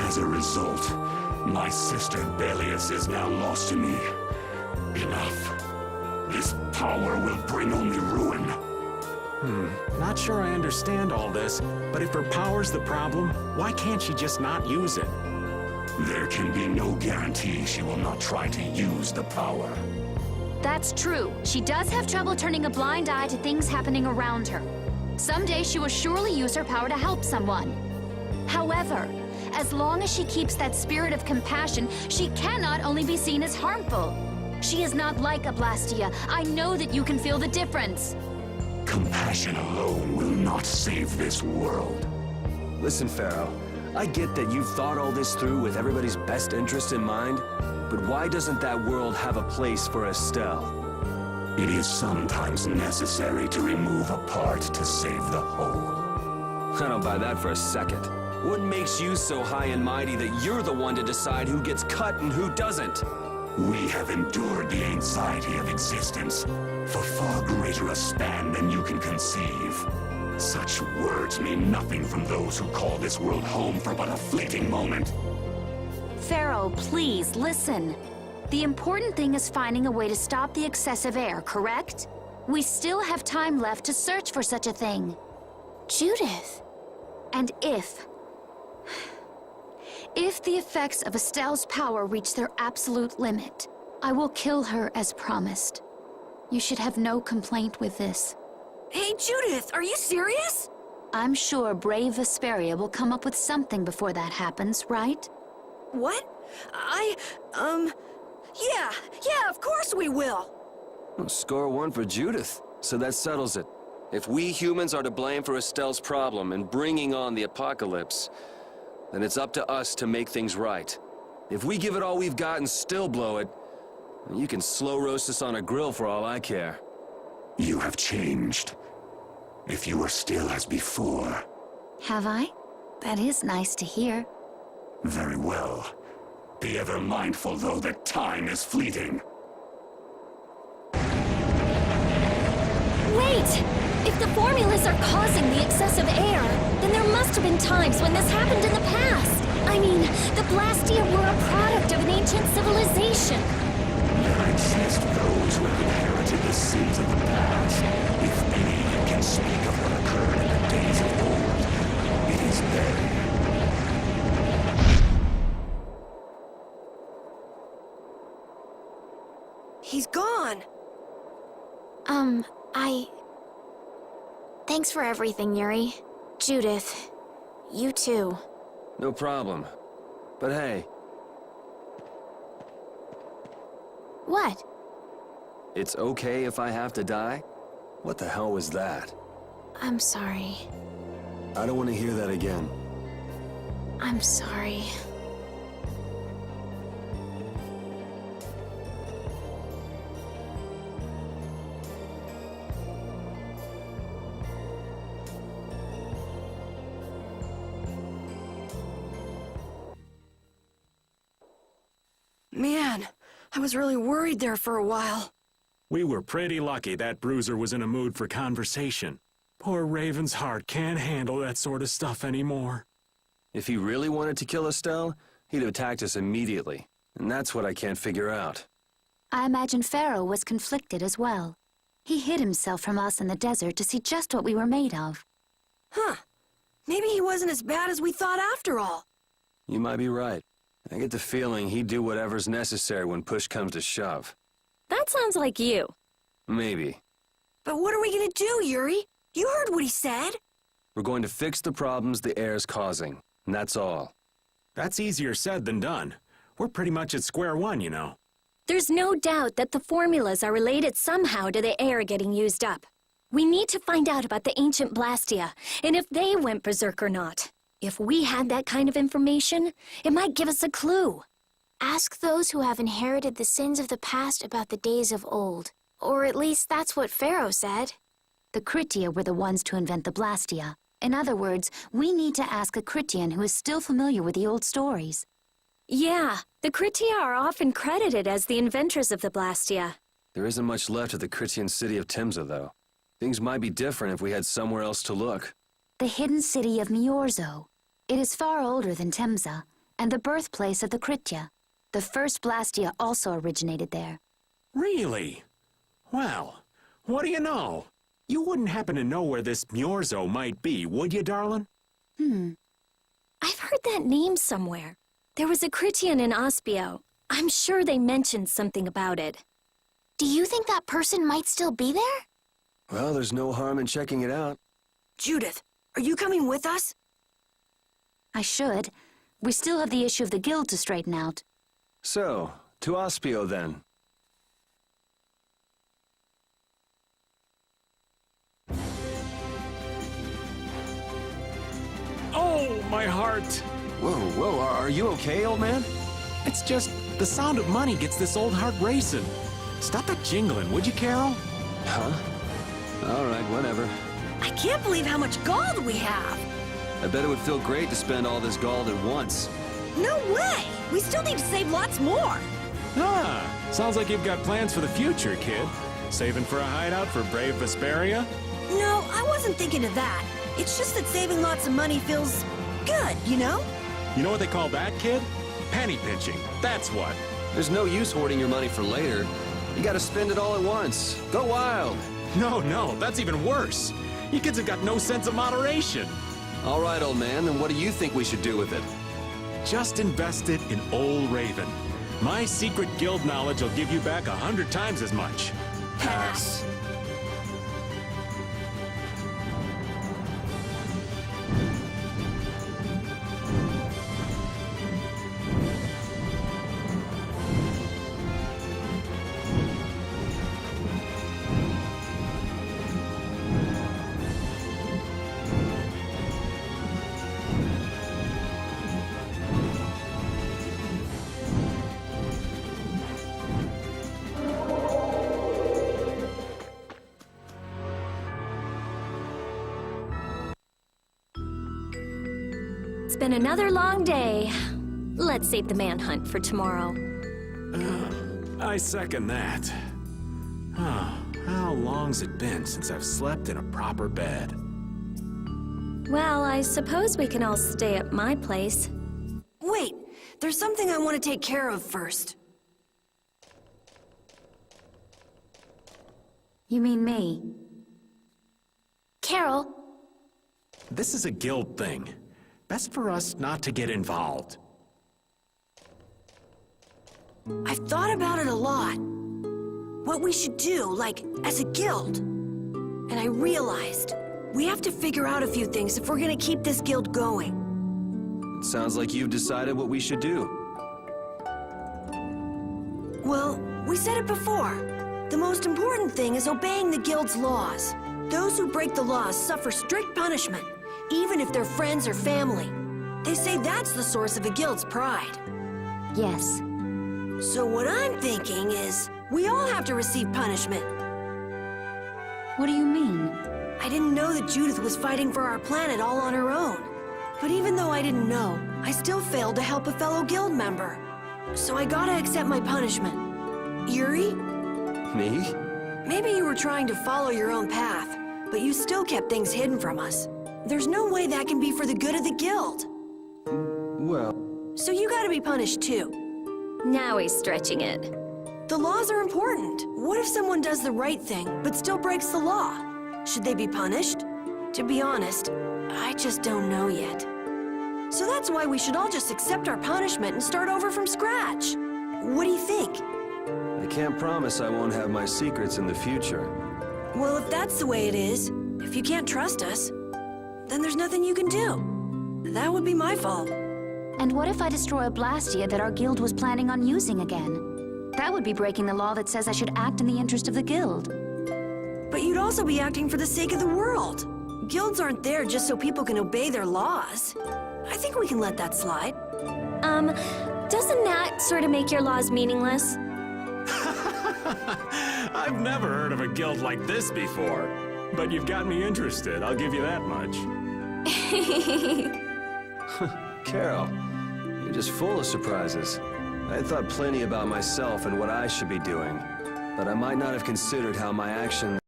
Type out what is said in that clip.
As a result, my sister Belius is now lost to me. Enough. This power will bring only ruin. Not sure I understand all this, but if her power's the problem, why can't she just not use it? There can be no guarantee she will not try to use the power. That's true. She does have trouble turning a blind eye to things happening around her. Someday she will surely use her power to help someone. However, as long as she keeps that spirit of compassion, she cannot only be seen as harmful. She is not like a Blastia. I know that you can feel the difference. Compassion alone will not save this world. Listen, Pharaoh, I get that you've thought all this through with everybody's best interest in mind, but why doesn't that world have a place for Estelle? It is sometimes necessary to remove a part to save the whole. I don't buy that for a second. What makes you so high and mighty that you're the one to decide who gets cut and who doesn't? We have endured the anxiety of existence for far greater a span than you can conceive. Such words mean nothing from those who call this world home for but a fleeting moment. Pharaoh, please, listen. The important thing is finding a way to stop the excessive air, correct? We still have time left to search for such a thing. Judith. And if the effects of Estelle's power reach their absolute limit, I will kill her as promised. You should have no complaint with this. Hey, Judith, are you serious? I'm sure brave Vesperia will come up with something before that happens, right? What? Yeah, of course we will. Well, score one for Judith, so that settles it. If we humans are to blame for Estelle's problem and bringing on the apocalypse, then it's up to us to make things right. If we give it all we've got and still blow it, you can slow roast us on a grill for all I care. You have changed. If you were still as before. Have I? That is nice to hear. Very well. Be ever mindful, though, that time is fleeting. Wait! If the formulas are causing the excessive air, then there must have been times when this happened in the past. I mean, the Blastia were a product of an ancient civilization. There exist those who have inherited the sins of the past. If any can speak of what occurred in the days of old, it is they. He's gone. Thanks for everything, Yuri. Judith, you too. No problem. But hey, What? it's okay if I have to die? What the hell was that? I'm sorry. I don't want to hear that again. I'm sorry. Man, I was really worried there for a while. We were pretty lucky that bruiser was in a mood for conversation. Poor Raven's heart can't handle that sort of stuff anymore. If he really wanted to kill Estelle, he'd have attacked us immediately. And that's what I can't figure out. I imagine Pharaoh was conflicted as well. He hid himself from us in the desert to see just what we were made of. Huh. Maybe he wasn't as bad as we thought after all. You might be right. I get the feeling he'd do whatever's necessary when push comes to shove. That sounds like you. Maybe. But what are we gonna do, Yuri? You heard what he said. We're going to fix the problems the air's causing, and that's all. That's easier said than done. We're pretty much at square one, you know. There's no doubt that the formulas are related somehow to the air getting used up. We need to find out about the ancient Blastia, and if they went berserk or not. If we had that kind of information, it might give us a clue. Ask those who have inherited the sins of the past about the days of old. Or at least that's what Pharaoh said. The Critia were the ones to invent the Blastia. In other words, we need to ask a Critian who is still familiar with the old stories. Yeah, the Critia are often credited as the inventors of the Blastia. There isn't much left of the Critian city of Timza, though. Things might be different if we had somewhere else to look. The hidden city of Miorzo. It is far older than Temza. and the birthplace of the Cryptia. The first Blastia also originated there. Really? Well, what do you know? You wouldn't happen to know where this Myorzo might be, would you, darling? I've heard that name somewhere. There was a Critian in Ospio. I'm sure they mentioned something about it. Do you think that person might still be there? Well, there's no harm in checking it out. Judith, are you coming with us? I should. We still have the issue of the guild to straighten out. So, to Ospio then. Oh, my heart! Whoa, are you okay, old man? It's just the sound of money gets this old heart racing. Stop that jingling, would you, Carol? Huh? All right, whatever. I can't believe how much gold we have. I bet it would feel great to spend all this gold at once. No way! We still need to save lots more. Ah, sounds like you've got plans for the future, kid. Saving for a hideout for brave Vesperia? No, I wasn't thinking of that. It's just that saving lots of money feels good, you know? You know what they call that, kid? Penny pinching, that's what. There's no use hoarding your money for later. You gotta spend it all at once. Go wild. No, that's even worse. You kids have got no sense of moderation. All right, old man, then what do you think we should do with it? Just invest it in Old Raven. My secret guild knowledge will give you back 100 times as much. Pass. It's been another long day. Let's save the manhunt for tomorrow. I second that. How long's it been since I've slept in a proper bed? Well, I suppose we can all stay at my place. Wait, there's something I want to take care of first. You mean me? Carol, This is a guild thing. Best for us not to get involved. I've thought about it a lot. What we should do, like, as a guild. And I realized we have to figure out a few things if we're gonna keep this guild going. It sounds like you've decided what we should do. Well, we said it before. The most important thing is obeying the guild's laws. Those who break the laws suffer strict punishment, even if they're friends or family. They say that's the source of a guild's pride. Yes. So what I'm thinking is, we all have to receive punishment. What do you mean? I didn't know that Judith was fighting for our planet all on her own. But even though I didn't know, I still failed to help a fellow guild member. So I gotta accept my punishment. Yuri? Me? Maybe you were trying to follow your own path, but you still kept things hidden from us. There's no way that can be for the good of the guild. Well, So you gotta be punished too. Now he's stretching it. The laws are important. What if someone does the right thing, but still breaks the law? Should they be punished? To be honest, I just don't know yet. So that's why we should all just accept our punishment and start over from scratch. What do you think? I can't promise I won't have my secrets in the future. Well, if that's the way it is, if you can't trust us, then there's nothing you can do. That would be my fault. And what if I destroy a Blastia that our guild was planning on using again? That would be breaking the law that says I should act in the interest of the guild. But you'd also be acting for the sake of the world. Guilds aren't there just so people can obey their laws. I think we can let that slide. Doesn't that sort of make your laws meaningless? I've never heard of a guild like this before. But you've got me interested, I'll give you that much. Carol, you're just full of surprises. I thought plenty about myself and what I should be doing, but I might not have considered how my actions